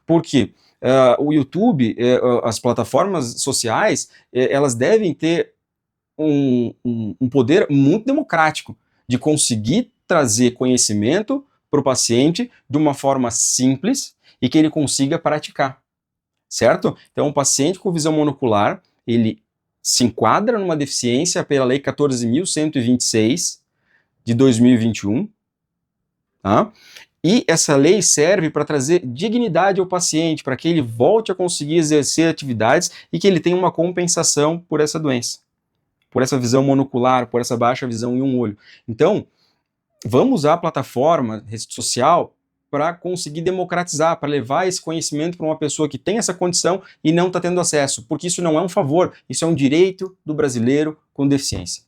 Por quê? O YouTube, as plataformas sociais, elas devem ter um poder muito democrático de conseguir trazer conhecimento para o paciente de uma forma simples e que ele consiga praticar, certo? Então, o paciente com visão monocular, ele se enquadra numa deficiência pela Lei 14.126 de 2021, tá? E essa lei serve para trazer dignidade ao paciente, para que ele volte a conseguir exercer atividades e que ele tenha uma compensação por essa doença, por essa visão monocular, por essa baixa visão em um olho. Então, vamos usar a plataforma, rede social, para conseguir democratizar, para levar esse conhecimento para uma pessoa que tem essa condição e não está tendo acesso, porque isso não é um favor, isso é um direito do brasileiro com deficiência.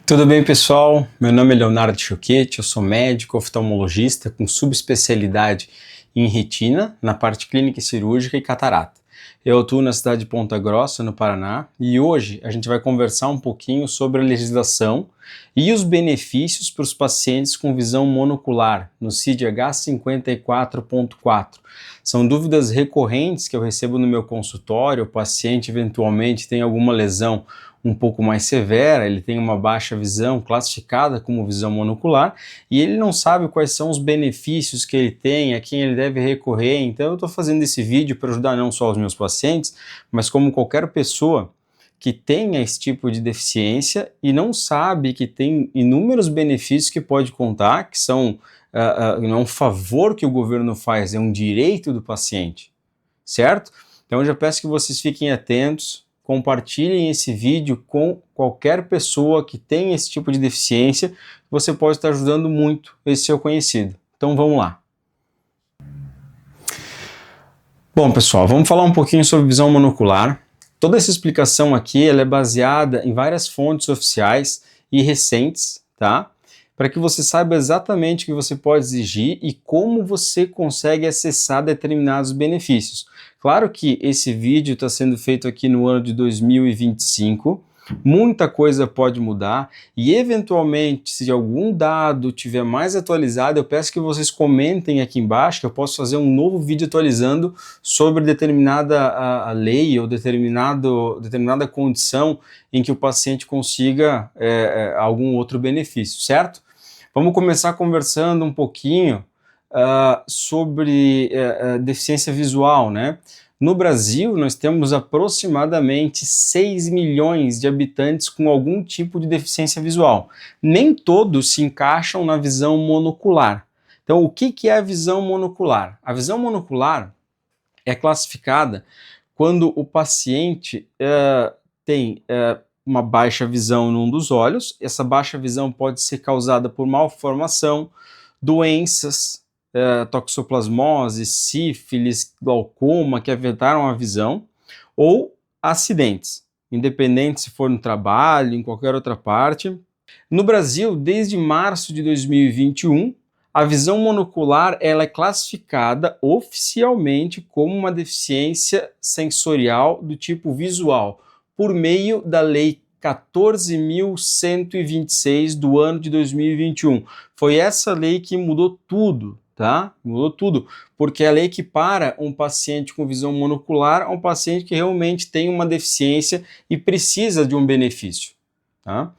Tudo bem, pessoal? Meu nome é Leonardo Choquete, eu sou médico oftalmologista com subespecialidade em retina, na parte clínica e cirúrgica e catarata. Eu atuo na cidade de Ponta Grossa, no Paraná, e hoje a gente vai conversar um pouquinho sobre a legislação e os benefícios para os pacientes com visão monocular, no CID-H 54.4. São dúvidas recorrentes que eu recebo no meu consultório. O paciente eventualmente tem alguma lesão um pouco mais severa, ele tem uma baixa visão classificada como visão monocular e ele não sabe quais são os benefícios que ele tem, a quem ele deve recorrer. Então eu estou fazendo esse vídeo para ajudar não só os meus pacientes, mas como qualquer pessoa que tenha esse tipo de deficiência e não sabe que tem inúmeros benefícios que pode contar, que são não é um favor que o governo faz, é um direito do paciente, certo? Então eu já peço que vocês fiquem atentos, compartilhem esse vídeo com qualquer pessoa que tem esse tipo de deficiência. Você pode estar ajudando muito esse seu conhecido. Então vamos lá. Bom, pessoal, vamos falar um pouquinho sobre visão monocular. Toda essa explicação aqui ela é baseada em várias fontes oficiais e recentes, tá? Para que você saiba exatamente o que você pode exigir e como você consegue acessar determinados benefícios. Claro que esse vídeo está sendo feito aqui no ano de 2025, muita coisa pode mudar e eventualmente se algum dado tiver mais atualizado, eu peço que vocês comentem aqui embaixo que eu posso fazer um novo vídeo atualizando sobre determinada a lei ou determinada condição em que o paciente consiga algum outro benefício, certo? Vamos começar conversando um pouquinho sobre deficiência visual, né? No Brasil, nós temos aproximadamente 6 milhões de habitantes com algum tipo de deficiência visual. Nem todos se encaixam na visão monocular. Então, o que é a visão monocular? A visão monocular é classificada quando o paciente tem uma baixa visão num dos olhos. Essa baixa visão pode ser causada por malformação, doenças, toxoplasmose, sífilis, glaucoma, que afetaram a visão, ou acidentes, independente se for no trabalho, em qualquer outra parte. No Brasil, desde março de 2021, a visão monocular ela é classificada oficialmente como uma deficiência sensorial do tipo visual, por meio da Lei 14.126 do ano de 2021. Foi essa lei que mudou tudo, tá? Mudou tudo, porque ela equipara um paciente com visão monocular a um paciente que realmente tem uma deficiência e precisa de um benefício, tá?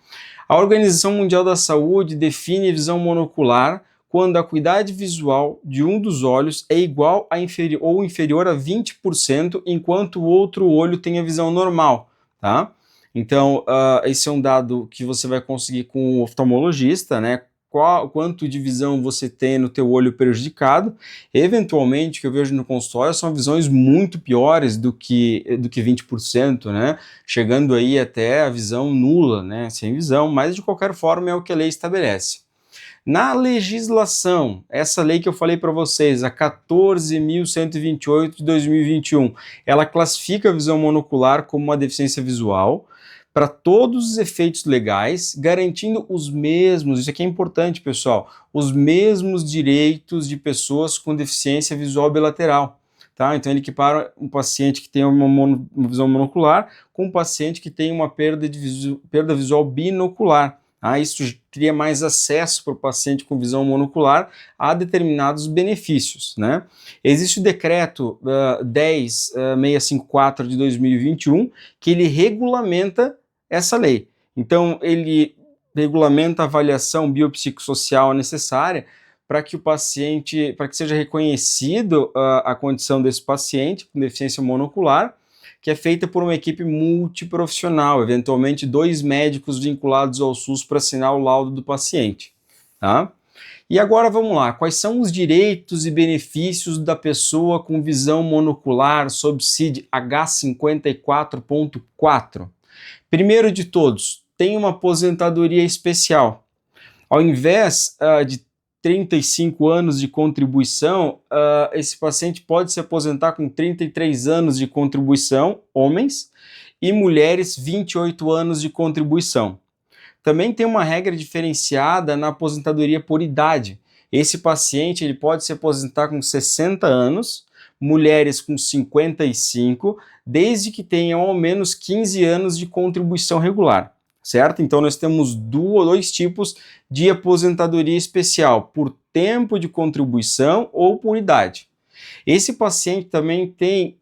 A Organização Mundial da Saúde define visão monocular quando a acuidade visual de um dos olhos é igual a ou inferior a 20%, enquanto o outro olho tem a visão normal, tá? Então, esse é um dado que você vai conseguir com o oftalmologista, né? Quanto de visão você tem no teu olho prejudicado. Eventualmente, o que eu vejo no consultório são visões muito piores do que 20%, né? Chegando aí até a visão nula, né? Sem visão, mas de qualquer forma é o que a lei estabelece. Na legislação, essa lei que eu falei para vocês, a 14.128 de 2021, ela classifica a visão monocular como uma deficiência visual para todos os efeitos legais, garantindo os mesmos, isso aqui é importante, pessoal, os mesmos direitos de pessoas com deficiência visual bilateral. Tá? Então ele equipara um paciente que tem uma visão monocular com um paciente que tem uma perda visual binocular. Isso cria mais acesso para o paciente com visão monocular a determinados benefícios, né? Existe o decreto 10.654 de 2021, que ele regulamenta essa lei. Então, ele regulamenta a avaliação biopsicossocial necessária para que o paciente, para que seja reconhecido a condição desse paciente com deficiência monocular, que é feita por uma equipe multiprofissional, eventualmente 2 médicos vinculados ao SUS para assinar o laudo do paciente, tá? E agora vamos lá, quais são os direitos e benefícios da pessoa com visão monocular sob CID H54.4? Primeiro de todos, tem uma aposentadoria especial. Ao invés de 35 anos de contribuição, esse paciente pode se aposentar com 33 anos de contribuição, homens, e mulheres 28 anos de contribuição. Também tem uma regra diferenciada na aposentadoria por idade. Esse paciente ele pode se aposentar com 60 anos, mulheres com 55, desde que tenham ao menos 15 anos de contribuição regular. Certo? Então nós temos dois tipos de aposentadoria especial, por tempo de contribuição ou por idade. Esse paciente também tem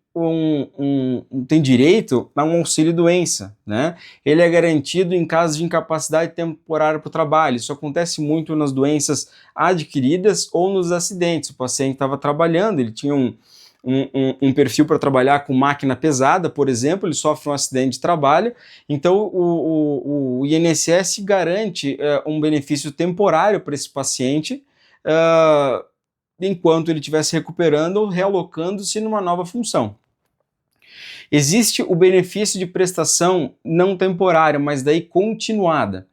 tem direito a um auxílio-doença, né? Ele é garantido em caso de incapacidade temporária para o trabalho. Isso acontece muito nas doenças adquiridas ou nos acidentes. O paciente estava trabalhando, ele tinha um perfil para trabalhar com máquina pesada, por exemplo, ele sofre um acidente de trabalho, então o INSS garante um benefício temporário para esse paciente enquanto ele estiver se recuperando ou realocando-se numa nova função. Existe o benefício de prestação não temporária, mas daí continuada.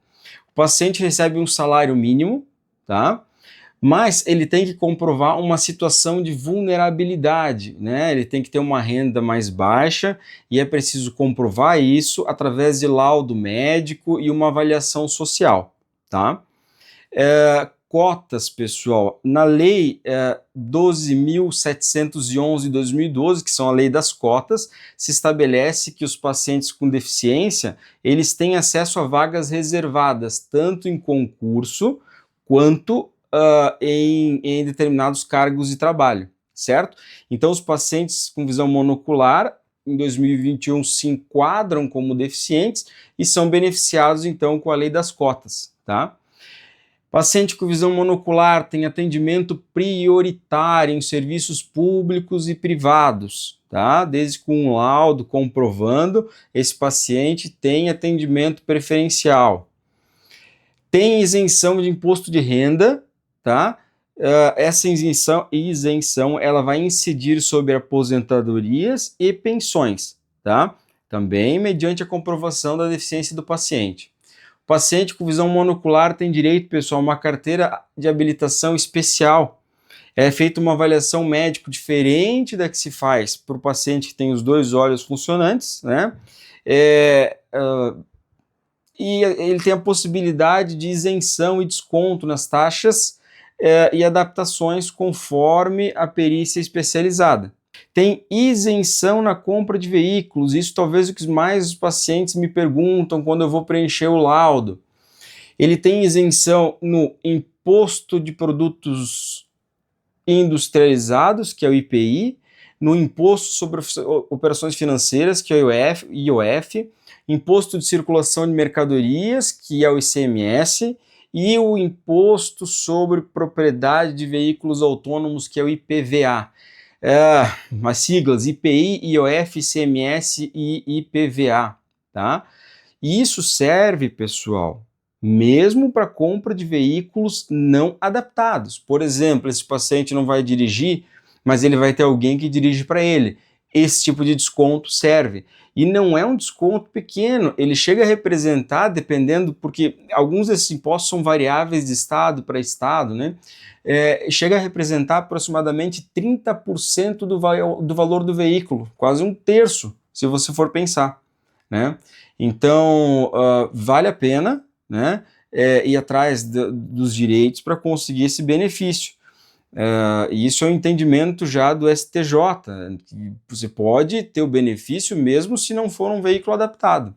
O paciente recebe um salário mínimo, tá? Mas ele tem que comprovar uma situação de vulnerabilidade, né? Ele tem que ter uma renda mais baixa e é preciso comprovar isso através de laudo médico e uma avaliação social, tá? Cotas, pessoal, na lei 12.711 de 2012, que são a lei das cotas, se estabelece que os pacientes com deficiência, eles têm acesso a vagas reservadas, tanto em concurso quanto em determinados cargos de trabalho, certo? Então, os pacientes com visão monocular, em 2021, se enquadram como deficientes e são beneficiados, então, com a lei das cotas, tá? Paciente com visão monocular tem atendimento prioritário em serviços públicos e privados, tá? Desde com um laudo comprovando, esse paciente tem atendimento preferencial. Tem isenção de imposto de renda, tá? Essa isenção ela vai incidir sobre aposentadorias e pensões, tá? Também mediante a comprovação da deficiência do paciente. O paciente com visão monocular tem direito, pessoal, a uma carteira de habilitação especial. É feita uma avaliação médica diferente da que se faz para o paciente que tem os 2 olhos funcionantes, né? E ele tem a possibilidade de isenção e desconto nas taxas e adaptações conforme a perícia especializada. Tem isenção na compra de veículos, isso talvez o que mais os pacientes me perguntam quando eu vou preencher o laudo. Ele tem isenção no imposto de produtos industrializados, que é o IPI, no imposto sobre operações financeiras, que é o IOF, imposto de circulação de mercadorias, que é o ICMS, e o imposto sobre propriedade de veículos autônomos, que é o IPVA. As siglas IPI, IOF, ICMS e IPVA, tá? E isso serve, pessoal, mesmo para compra de veículos não adaptados. Por exemplo, esse paciente não vai dirigir, mas ele vai ter alguém que dirige para ele. Esse tipo de desconto serve. E não é um desconto pequeno, ele chega a representar, dependendo, porque alguns desses impostos são variáveis de estado para estado, né? Chega a representar aproximadamente 30% do valor do veículo, quase 1/3, se você for pensar, né? Então, vale a pena, né, ir atrás dos direitos para conseguir esse benefício. E isso é um entendimento já do STJ, que você pode ter o benefício mesmo se não for um veículo adaptado.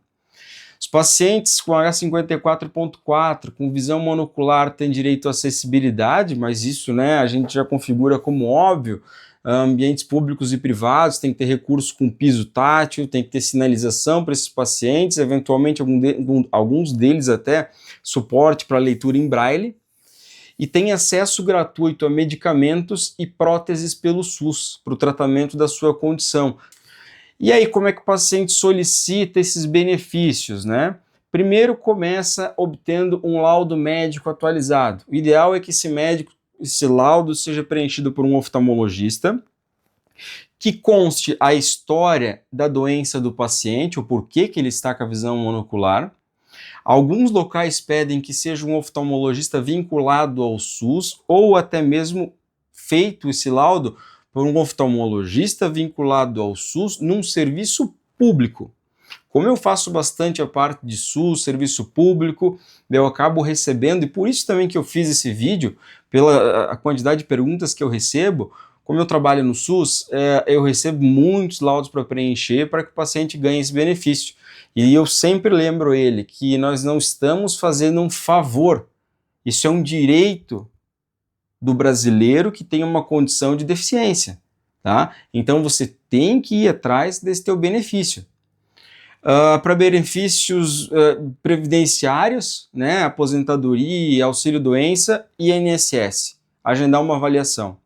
Os pacientes com H54.4, com visão monocular, têm direito à acessibilidade, mas isso, né, a gente já configura como óbvio. Ambientes públicos e privados tem que ter recurso com piso tátil, tem que ter sinalização para esses pacientes, eventualmente alguns deles até suporte para leitura em braille, e tem acesso gratuito a medicamentos e próteses pelo SUS para o tratamento da sua condição. E aí, como é que o paciente solicita esses benefícios, né? Primeiro começa obtendo um laudo médico atualizado. O ideal é que esse laudo seja preenchido por um oftalmologista, que conste a história da doença do paciente, o porquê que ele está com a visão monocular. Alguns locais pedem que seja um oftalmologista vinculado ao SUS, ou até mesmo feito esse laudo por um oftalmologista vinculado ao SUS num serviço público. Como eu faço bastante a parte de SUS, serviço público, eu acabo recebendo, e por isso também que eu fiz esse vídeo, pela a quantidade de perguntas que eu recebo. Como eu trabalho no SUS, eu recebo muitos laudos para preencher para que o paciente ganhe esse benefício. E eu sempre lembro ele que nós não estamos fazendo um favor, isso é um direito do brasileiro que tem uma condição de deficiência, tá? Então você tem que ir atrás desse teu benefício. Para benefícios previdenciários, né, aposentadoria, auxílio-doença e INSS, agendar uma avaliação.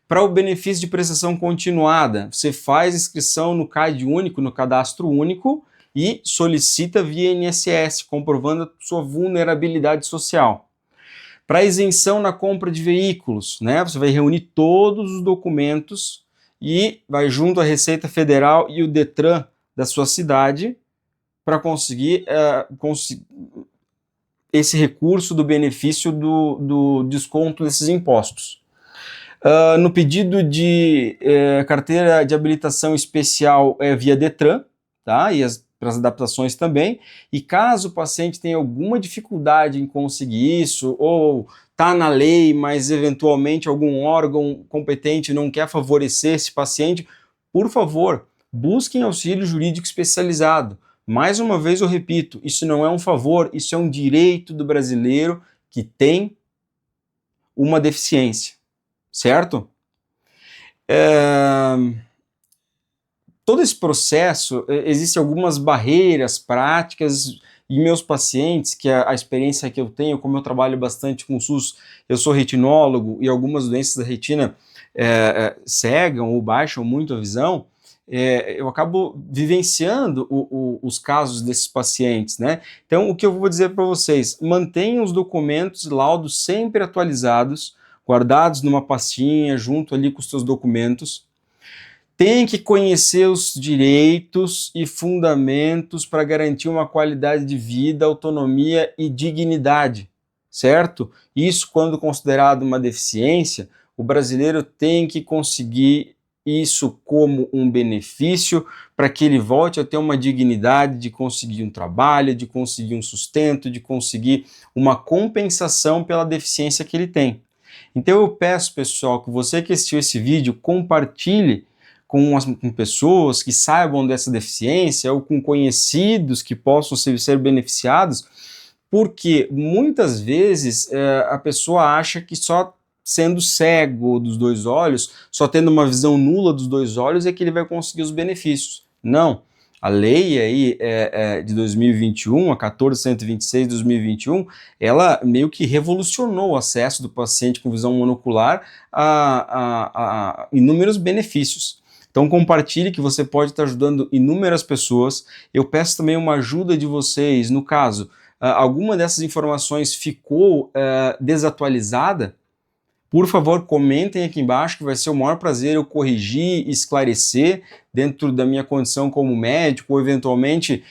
Para o benefício de prestação continuada, você faz inscrição no CAD único, no cadastro único, e solicita via INSS, comprovando a sua vulnerabilidade social. Para isenção na compra de veículos, né, você vai reunir todos os documentos e vai junto à Receita Federal e o Detran da sua cidade para conseguir esse recurso do benefício do desconto desses impostos. No pedido de carteira de habilitação especial via Detran, tá? E para as adaptações também, e caso o paciente tenha alguma dificuldade em conseguir isso, ou está na lei, mas eventualmente algum órgão competente não quer favorecer esse paciente, por favor, busquem auxílio jurídico especializado. Mais uma vez eu repito, isso não é um favor, isso é um direito do brasileiro que tem uma deficiência, certo? Todo esse processo, existem algumas barreiras práticas, e meus pacientes, que a experiência que eu tenho, como eu trabalho bastante com o SUS, eu sou retinólogo e algumas doenças da retina cegam ou baixam muito a visão, eu acabo vivenciando os casos desses pacientes, né? Então, o que eu vou dizer para vocês, mantenham os documentos e laudos sempre atualizados, guardados numa pastinha, junto ali com os seus documentos. Tem que conhecer os direitos e fundamentos para garantir uma qualidade de vida, autonomia e dignidade, certo? Isso, quando considerado uma deficiência, o brasileiro tem que conseguir isso como um benefício para que ele volte a ter uma dignidade de conseguir um trabalho, de conseguir um sustento, de conseguir uma compensação pela deficiência que ele tem. Então eu peço, pessoal, que você que assistiu esse vídeo, compartilhe com pessoas que saibam dessa deficiência ou com conhecidos que possam ser beneficiados, porque muitas vezes a pessoa acha que só sendo cego dos dois olhos, só tendo uma visão nula dos dois olhos é que ele vai conseguir os benefícios. Não. A lei aí de 2021, a 14.126 de 2021, ela meio que revolucionou o acesso do paciente com visão monocular a inúmeros benefícios. Então compartilhe, que você pode estar ajudando inúmeras pessoas. Eu peço também uma ajuda de vocês, no caso, alguma dessas informações ficou desatualizada, por favor, comentem aqui embaixo, que vai ser o maior prazer eu corrigir, esclarecer dentro da minha condição como médico, ou eventualmente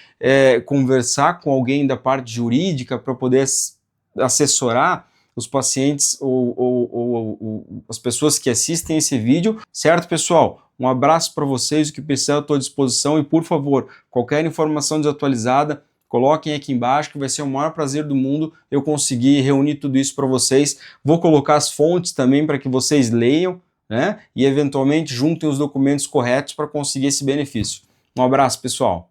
conversar com alguém da parte jurídica para poder assessorar os pacientes ou as pessoas que assistem esse vídeo, certo, pessoal? Um abraço para vocês, o que precisar eu estou à disposição, e por favor, qualquer informação desatualizada, coloquem aqui embaixo, que vai ser o maior prazer do mundo eu conseguir reunir tudo isso para vocês. Vou colocar as fontes também para que vocês leiam, né? E eventualmente juntem os documentos corretos para conseguir esse benefício. Um abraço, pessoal!